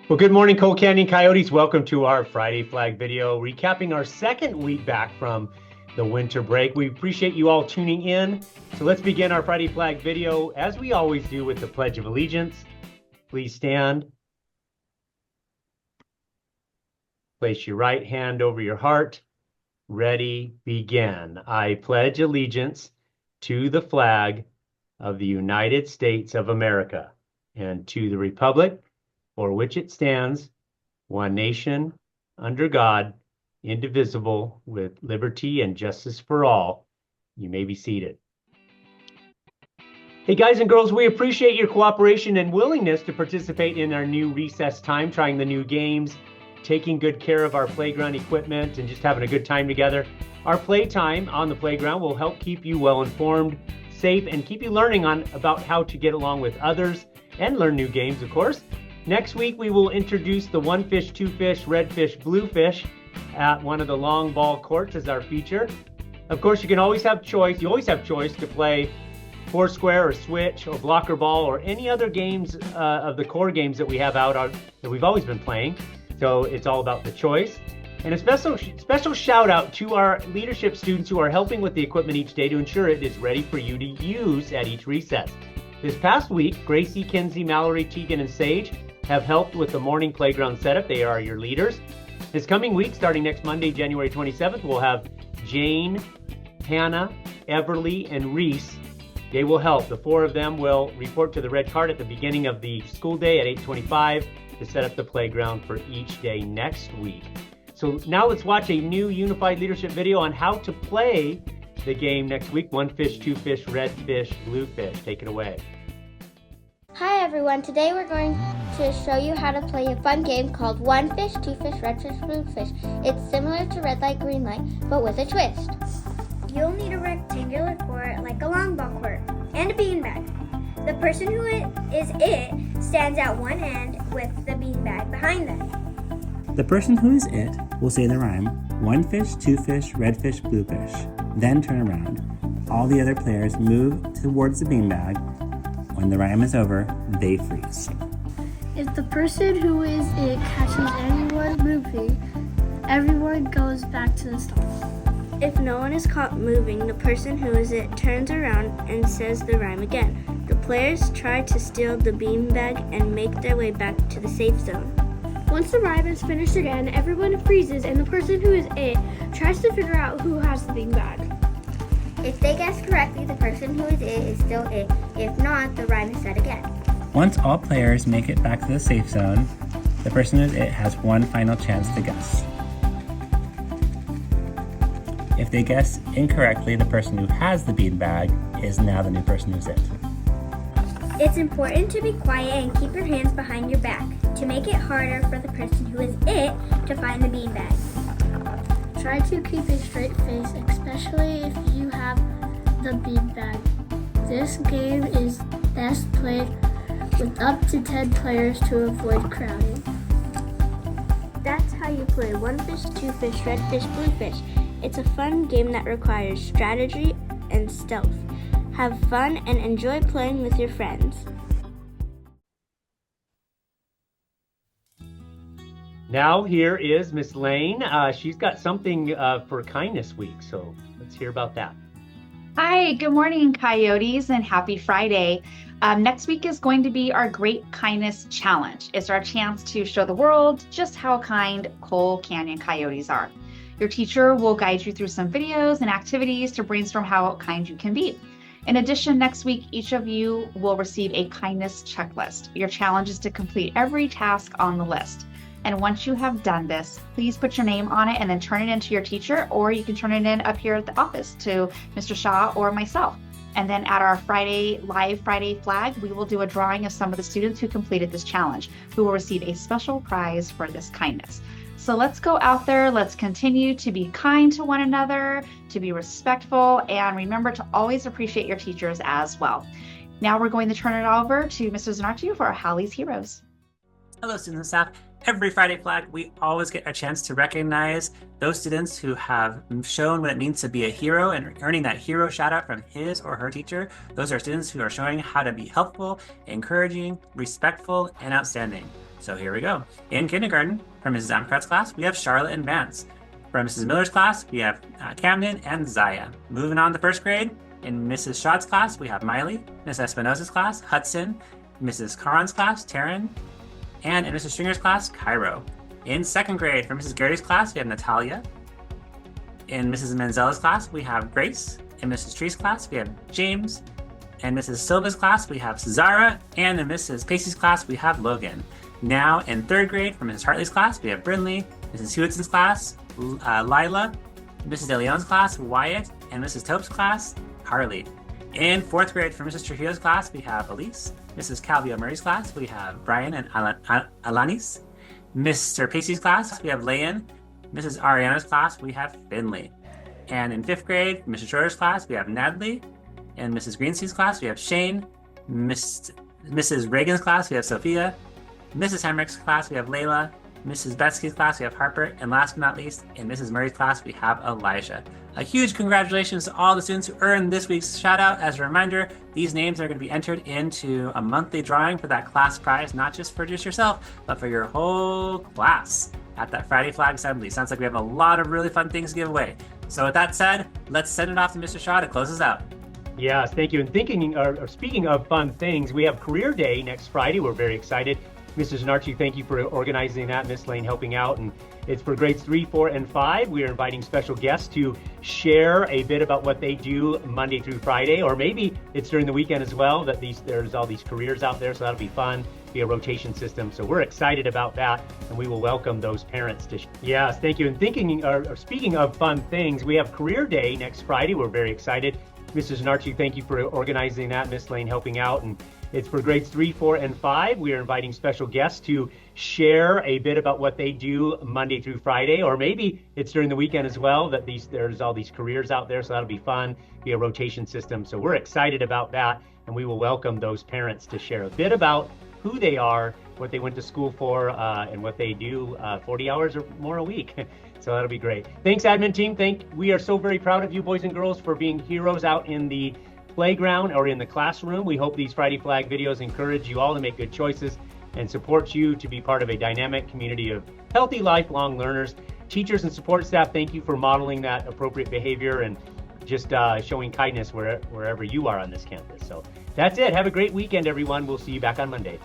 Well, good morning, Cole Canyon Coyotes. Welcome to our Friday Flag video, recapping our second week back from the winter break. We appreciate you all tuning in. So let's begin our Friday Flag video, as we always do, with the Pledge of Allegiance. Please stand. Place your right hand over your heart. Ready, begin. I pledge allegiance to the flag of the United States of America and to the republic for which it stands, one nation, under God, indivisible, with liberty and justice for all. You may be seated. Hey guys and girls, we appreciate your cooperation and willingness to participate in our new recess time, trying the new games, taking good care of our playground equipment, and just having a good time together. Our playtime on the playground will help keep you well informed, safe, and keep you learning about how to get along with others and learn new games, of course. Next week, we will introduce the one fish, two fish, red fish, blue fish at one of the long ball courts as our feature. Of course, you always have choice to play Foursquare or Switch or Blocker Ball or any other games of the core games that we have out that we've always been playing. So it's all about the choice. And a special shout out to our leadership students who are helping with the equipment each day to ensure it is ready for you to use at each recess. This past week, Gracie, Kinsey, Mallory, Tegan, and Sage have helped with the morning playground setup. They are your leaders. This coming week, starting next Monday, January 27th, we'll have Jane, Hannah, Everly, and Reese. They will help. The four of them will report to the red card at the beginning of the school day at 8:25 to set up the playground for each day next week. So now let's watch a new unified leadership video on how to play the game next week. One fish, two fish, red fish, blue fish. Take it away. Hi everyone, today we're going to show you how to play a fun game called One Fish, Two Fish, Red Fish, Blue Fish. It's similar to Red Light, Green Light, but with a twist. You'll need a rectangular court like a long ball court and a beanbag. The person who is it stands at one end with the beanbag behind them. The person who is it will say the rhyme, one fish, two fish, red fish, blue fish. Then turn around. All the other players move towards the beanbag. When the rhyme is over, they freeze. If the person who is it catches anyone moving, everyone goes back to the start. If no one is caught moving, the person who is it turns around and says the rhyme again. The players try to steal the beanbag and make their way back to the safe zone. Once the rhyme is finished again, everyone freezes and the person who is it tries to figure out who has the beanbag. If they guess correctly, the person who is it is still it. If not, the rhyme is said again. Once all players make it back to the safe zone, the person who is it has one final chance to guess. If they guess incorrectly, the person who has the beanbag is now the new person who's it. It's important to be quiet and keep your hands behind your back to make it harder for the person who is it to find the beanbag. Try to keep a straight face, especially if you have the beanbag. This game is best played with up to 10 players to avoid crowding. That's how you play One Fish, Two Fish, Red Fish, Blue Fish. It's a fun game that requires strategy and stealth. Have fun and enjoy playing with your friends. Now here is Miss Lane. She's got something for Kindness Week, so let's hear about that. Hi, good morning, Coyotes, and happy Friday. Next week is going to be our Great Kindness Challenge. It's our chance to show the world just how kind Cole Canyon Coyotes are. Your teacher will guide you through some videos and activities to brainstorm how kind you can be. In addition, next week, each of you will receive a kindness checklist. Your challenge is to complete every task on the list. And once you have done this, please put your name on it and then turn it in to your teacher, or you can turn it in up here at the office to Mr. Shaw or myself. And then at our live Friday flag, we will do a drawing of some of the students who completed this challenge, who will receive a special prize for this kindness. So let's go out there, let's continue to be kind to one another, to be respectful, and remember to always appreciate your teachers as well. Now we're going to turn it over to Mr. Zanartu for our Hallie's Heroes. Hello, students and staff. Every Friday flag, we always get a chance to recognize those students who have shown what it means to be a hero and earning that hero shout out from his or her teacher. Those are students who are showing how to be helpful, encouraging, respectful, and outstanding. So here we go. In kindergarten, from Mrs. Amcrat's class, we have Charlotte and Vance. From Mrs. Miller's class, we have Camden and Zaya. Moving on to first grade, in Mrs. Schott's class, we have Miley. Miss Espinosa's class, Hudson. Mrs. Caron's class, Taryn. And in Mrs. Stringer's class, Cairo. In second grade, from Mrs. Garrity's class, we have Natalia. In Mrs. Manzella's class, we have Grace. In Mrs. Tree's class, we have James. In Mrs. Silva's class, we have Zara. And in Mrs. Pacey's class, we have Logan. Now, in third grade, from Mrs. Hartley's class, we have Brindley. Mrs. Hewitt's class, Lila. Mrs. DeLeon's class, Wyatt. And Mrs. Tope's class, Harley. In fourth grade, from Mrs. Trujillo's class, we have Elise. Mrs. Calvio Murray's class, we have Brian and Alanis. Mr. Pacey's class, we have Layan. Mrs. Ariana's class, we have Finley. And in fifth grade, Mrs. Schroeder's class, we have Natalie. In Mrs. Greensteed's class, we have Shane. Mrs. Reagan's class, we have Sophia. Mrs. Hemrick's class, we have Layla. Mrs. Betsky's class, we have Harper. And last but not least, in Mrs. Murray's class, we have Elijah. A huge congratulations to all the students who earned this week's shout out. As a reminder, these names are going to be entered into a monthly drawing for that class prize, not just for just yourself, but for your whole class at that Friday Flag Assembly. Sounds like we have a lot of really fun things to give away. So with that said, let's send it off to Mr. Shaw to close us out. Yes, thank you. And speaking of fun things, we have Career Day next Friday. We're very excited. Mrs. Narchi, thank you for organizing that. Miss Lane helping out. And it's for grades 3, 4, and 5. We are inviting special guests to share a bit about what they do Monday through Friday, or maybe it's during the weekend as well, that there's all these careers out there. So that'll be fun, be a rotation system. So we're excited about that, and we will welcome those parents to. Yes, thank you. And speaking of fun things, we have Career Day next Friday. We're very excited. Mrs. Narchi, thank you for organizing that. Miss Lane helping out. And it's for grades 3, 4, and 5. We are inviting special guests to share a bit about what they do Monday through Friday, or maybe it's during the weekend as well, that there's all these careers out there. So that'll be fun, be a rotation system. So we're excited about that, and we will welcome those parents to share a bit about who they are, what they went to school for, and what they do 40 hours or more a week. So that'll be great. Thanks, admin team. We are so very proud of you, boys and girls, for being heroes out in the playground or in the classroom. We hope these Friday Flag videos encourage you all to make good choices and support you to be part of a dynamic community of healthy, lifelong learners. Teachers and support staff, thank you for modeling that appropriate behavior and just showing kindness wherever you are on this campus. So that's it. Have a great weekend, everyone. We'll see you back on Monday.